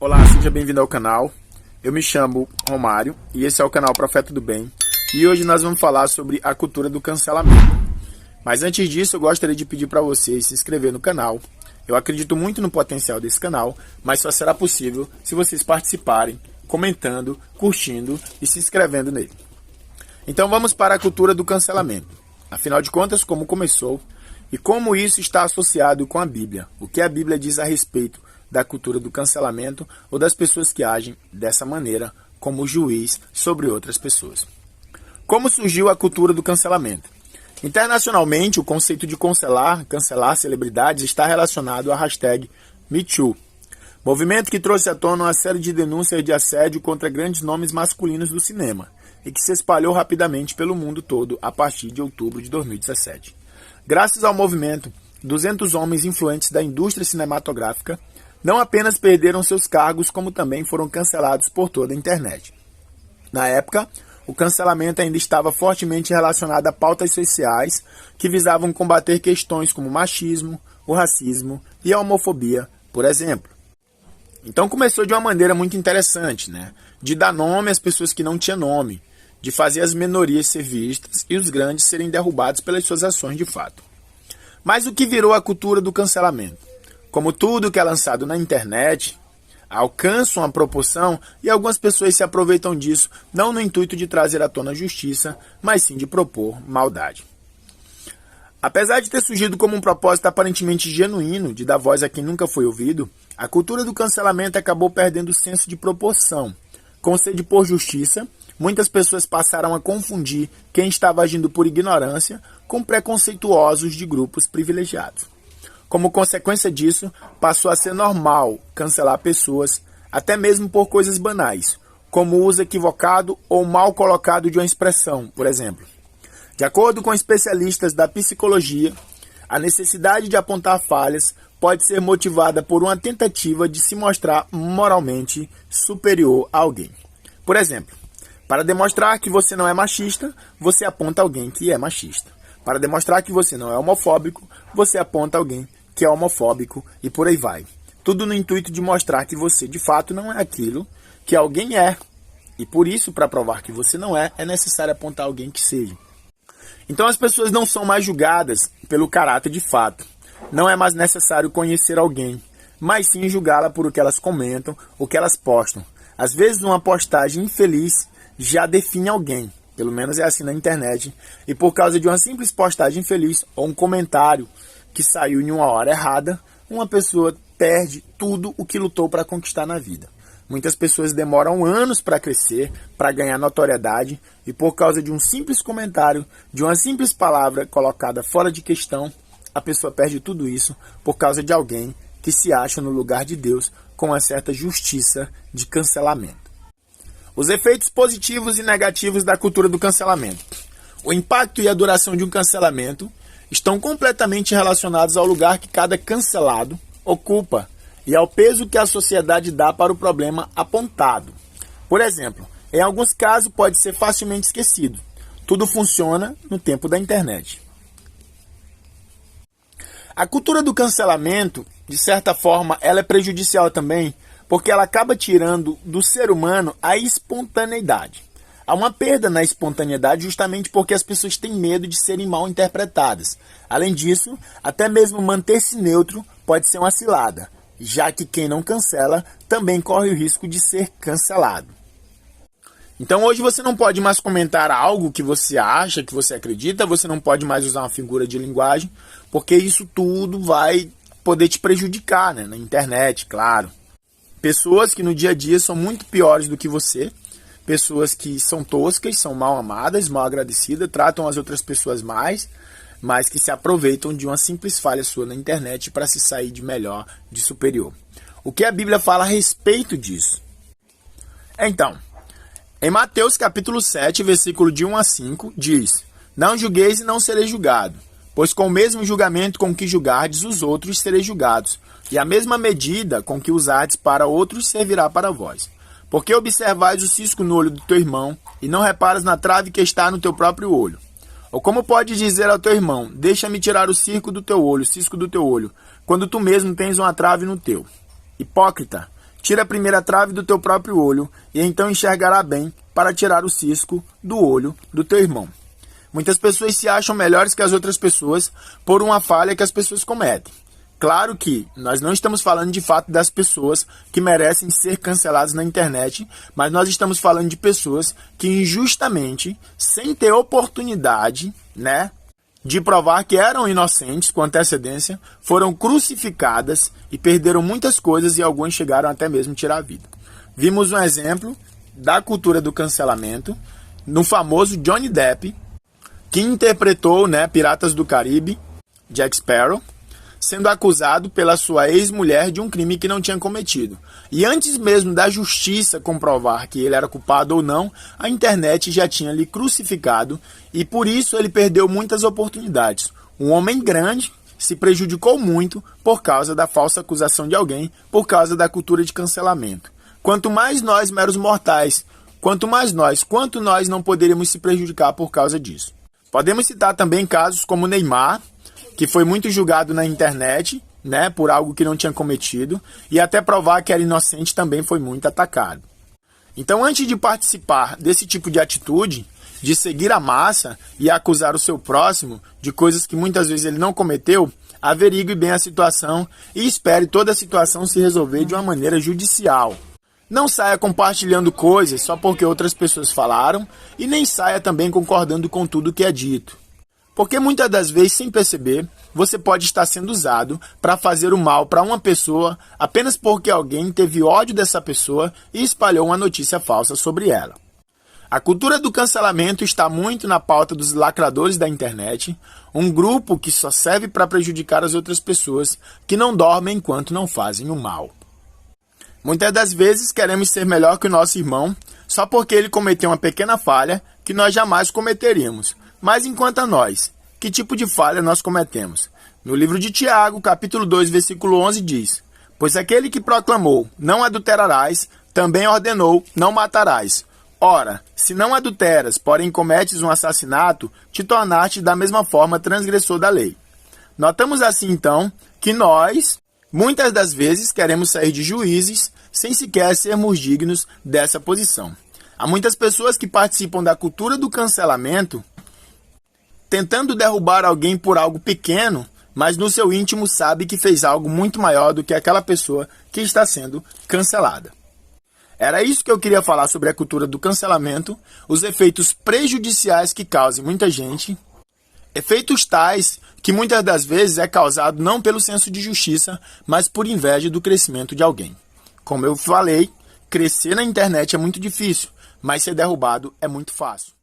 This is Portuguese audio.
Olá, seja bem-vindo ao canal. Eu me chamo Romário e esse é o canal Profeta do Bem. E hoje nós vamos falar sobre a cultura do cancelamento. Mas antes disso, eu gostaria de pedir para vocês se inscrever no canal. Eu acredito muito no potencial desse canal, mas só será possível se vocês participarem, comentando, curtindo e se inscrevendo nele. Então vamos para a cultura do cancelamento. Afinal de contas, como começou e como isso está associado com a Bíblia. O que a Bíblia diz a respeito da cultura do cancelamento ou das pessoas que agem dessa maneira como juiz sobre outras pessoas. Como surgiu a cultura do cancelamento? Internacionalmente, o conceito de cancelar celebridades está relacionado à hashtag #MeToo, movimento que trouxe à tona uma série de denúncias de assédio contra grandes nomes masculinos do cinema e que se espalhou rapidamente pelo mundo todo a partir de outubro de 2017. Graças ao movimento, 200 homens influentes da indústria cinematográfica não apenas perderam seus cargos, como também foram cancelados por toda a internet. Na época, o cancelamento ainda estava fortemente relacionado a pautas sociais que visavam combater questões como o machismo, o racismo e a homofobia, por exemplo. Então começou de uma maneira muito interessante, de dar nome às pessoas que não tinham nome, de fazer as minorias ser vistas e os grandes serem derrubados pelas suas ações de fato. Mas o que virou a cultura do cancelamento? Como tudo que é lançado na internet, alcança uma proporção e algumas pessoas se aproveitam disso, não no intuito de trazer à tona justiça, mas sim de propor maldade. Apesar de ter surgido como um propósito aparentemente genuíno de dar voz a quem nunca foi ouvido, a cultura do cancelamento acabou perdendo o senso de proporção. Com sede por justiça, muitas pessoas passaram a confundir quem estava agindo por ignorância com preconceituosos de grupos privilegiados. Como consequência disso, passou a ser normal cancelar pessoas, até mesmo por coisas banais, como o uso equivocado ou mal colocado de uma expressão, por exemplo. De acordo com especialistas da psicologia, a necessidade de apontar falhas pode ser motivada por uma tentativa de se mostrar moralmente superior a alguém. Por exemplo, para demonstrar que você não é machista, você aponta alguém que é machista. Para demonstrar que você não é homofóbico, você aponta alguém que é homofóbico e por aí vai. Tudo no intuito de mostrar que você de fato não é aquilo que alguém é. E por isso, para provar que você não é, é necessário apontar alguém que seja. Então as pessoas não são mais julgadas pelo caráter de fato. Não é mais necessário conhecer alguém, mas sim julgá-la por o que elas comentam, o que elas postam. Às vezes uma postagem infeliz já define alguém, pelo menos é assim na internet, e por causa de uma simples postagem infeliz ou um comentário que saiu em uma hora errada, uma pessoa perde tudo o que lutou para conquistar na vida. Muitas pessoas demoram anos para crescer, para ganhar notoriedade, e por causa de um simples comentário, de uma simples palavra colocada fora de questão, a pessoa perde tudo isso por causa de alguém que se acha no lugar de Deus com uma certa justiça de cancelamento. Os efeitos positivos e negativos da cultura do cancelamento. O impacto e a duração de um cancelamento estão completamente relacionados ao lugar que cada cancelado ocupa e ao peso que a sociedade dá para o problema apontado. Por exemplo, em alguns casos pode ser facilmente esquecido. Tudo funciona no tempo da internet. A cultura do cancelamento, de certa forma, ela é prejudicial também, porque ela acaba tirando do ser humano a espontaneidade. Há uma perda na espontaneidade justamente porque as pessoas têm medo de serem mal interpretadas. Além disso, até mesmo manter-se neutro pode ser uma cilada, já que quem não cancela também corre o risco de ser cancelado. Então hoje você não pode mais comentar algo que você acha, que você acredita, você não pode mais usar uma figura de linguagem, porque isso tudo vai poder te prejudicar, na internet, claro. Pessoas que no dia a dia são muito piores do que você, pessoas que são toscas, são mal amadas, mal agradecidas, tratam as outras pessoas mais, mas que se aproveitam de uma simples falha sua na internet para se sair de melhor, de superior. O que a Bíblia fala a respeito disso? Então, em Mateus capítulo 7, versículo de 1 a 5, diz: Não julgueis e não sereis julgado, pois com o mesmo julgamento com que julgardes os outros sereis julgados, e a mesma medida com que usardes para outros servirá para vós. Porque observais o cisco no olho do teu irmão, e não reparas na trave que está no teu próprio olho? Ou como podes dizer ao teu irmão, deixa-me tirar o cisco do teu olho, quando tu mesmo tens uma trave no teu? Hipócrita, Tira primeiro a trave do teu próprio olho, e então enxergará bem para tirar o cisco do olho do teu irmão. Muitas pessoas se acham melhores que as outras pessoas por uma falha que as pessoas cometem. Claro que nós não estamos falando de fato das pessoas que merecem ser canceladas na internet, mas nós estamos falando de pessoas que injustamente, sem ter oportunidade, de provar que eram inocentes com antecedência, foram crucificadas e perderam muitas coisas e alguns chegaram até mesmo a tirar a vida. Vimos um exemplo da cultura do cancelamento no famoso Johnny Depp, que interpretou Piratas do Caribe, Jack Sparrow, sendo acusado pela sua ex-mulher de um crime que não tinha cometido. E antes mesmo da justiça comprovar que ele era culpado ou não, a internet já tinha lhe crucificado e por isso ele perdeu muitas oportunidades. Um homem grande se prejudicou muito por causa da falsa acusação de alguém, por causa da cultura de cancelamento. Quanto mais nós, meros mortais, quanto nós não poderíamos se prejudicar por causa disso. Podemos citar também casos como Neymar, que foi muito julgado na internet, por algo que não tinha cometido, e até provar que era inocente também foi muito atacado. Então, antes de participar desse tipo de atitude, de seguir a massa e acusar o seu próximo de coisas que muitas vezes ele não cometeu, averigue bem a situação e espere toda a situação se resolver de uma maneira judicial. Não saia compartilhando coisas só porque outras pessoas falaram e nem saia também concordando com tudo que é dito. Porque muitas das vezes, sem perceber, você pode estar sendo usado para fazer o mal para uma pessoa apenas porque alguém teve ódio dessa pessoa e espalhou uma notícia falsa sobre ela. A cultura do cancelamento está muito na pauta dos lacradores da internet, um grupo que só serve para prejudicar as outras pessoas, que não dormem enquanto não fazem o mal. Muitas das vezes queremos ser melhor que o nosso irmão, só porque ele cometeu uma pequena falha que nós jamais cometeríamos. Mas enquanto a nós, que tipo de falha nós cometemos? No livro de Tiago, capítulo 2, versículo 11 diz: Pois aquele que proclamou, não adulterarás, também ordenou, não matarás. Ora, se não adulteras, porém cometes um assassinato, te tornaste da mesma forma transgressor da lei. Notamos assim então que nós, muitas das vezes, queremos sair de juízes sem sequer sermos dignos dessa posição. Há muitas pessoas que participam da cultura do cancelamento, tentando derrubar alguém por algo pequeno, mas no seu íntimo sabe que fez algo muito maior do que aquela pessoa que está sendo cancelada. Era isso que eu queria falar sobre a cultura do cancelamento, os efeitos prejudiciais que causa em muita gente, efeitos tais que muitas das vezes é causado não pelo senso de justiça, mas por inveja do crescimento de alguém. Como eu falei, crescer na internet é muito difícil, mas ser derrubado é muito fácil.